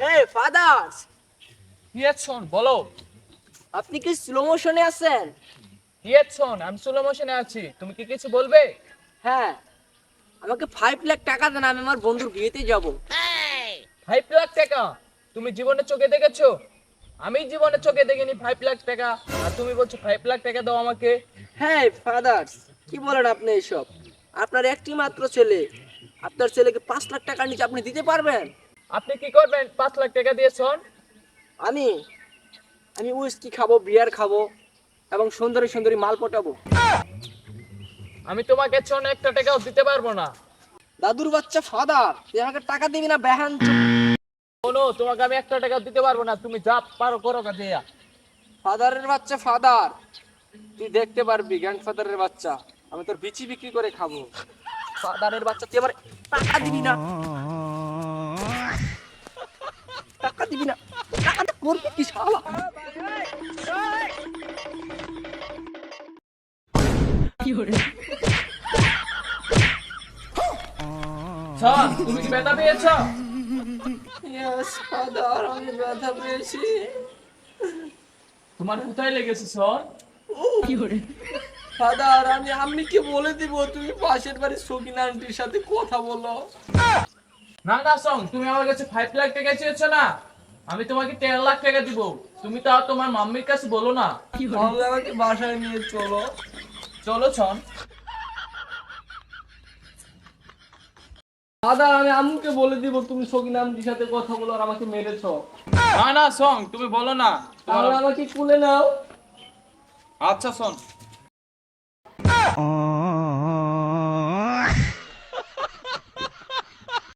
হে father's, শোন বলো। আপনি কি স্লো মোশনে আছেন? শোন, আমি স্লো মোশনে আছি, তুমি কি কিছু বলবে? হ্যাঁ, আমাকে 5 লাখ টাকা দেন, আমি আমার বন্ধুর বিয়েতে যাব। 5 লাখ টাকা? তুমি জীবনে চোখে দেখেছো? আমি জীবনে চোখে দেখিনি 5 লাখ টাকা, আর তুমি বলছো 5 লাখ টাকা দাও আমাকে। হ্যাঁ ফাদার্স, কি বলেন আপনি এসব? আপনার একটি মাত্র ছেলে, আপনার ছেলেকে 5 লাখ টাকার নিচে আপনি দিতে পারবেন? আপনি কি করবেন 5 লাখ টাকা দিয়ে শোন? আমি আমি উইস্কি খাবো, বিয়ার খাবো এবং সুন্দরী সুন্দরী মাল পটাবো। আমি তোমাকে শোন 1 টাকাও দিতে পারবো না। দাদুর বাচ্চা ফাদার, তুই আমাকে টাকা দিবি না বেহান? শোনো, তোমাকে আমি 1 টাকা দিতে পারবো না, তুমি যা পারো করো কাজে। ফাদারের বাচ্চা ফাদার, তুই দেখতে পারবি গ্র্যান্ডফাদারের বাচ্চা, আমি তোর বিচি বিক্রি করে খাবো। ফাদারের বাচ্চা, তুই আমার টাকা দিবি না, টাকা দিবি না, টাকাটা করবি কি শালা? শোন, তুমি কি ব্যথা পেয়েছো? ইয়েস ফাদার, আমি ব্যথা পেয়েছি। তোমার কোথায় লেগেছে শোন? ফাদার, আমি আম্মিকে বলে দিব তুমি পাশের বাড়ির সকিনা আন্টির সাথে কথা বলো। না না শোন, তুমি আমার কাছে 5 লাখ টাকা চেয়েছো না, আমি তোমাকে 10 লাখ টাকা দিব। তুমি তাও তোমার মাম্মির কাছে বলো না। তাহলে আমাকে বাসায় নিয়ে চলো। চলো শোন। ফাদার, আমি আম্মুকে বলে দিব তুমি সকিনা আন্টির সাথে কথা বলো আর আমাকে মেরেছো। না না শোন, তুমি বলো না। তাহলে আমাকে কুলে নাও। আচ্ছা শোন।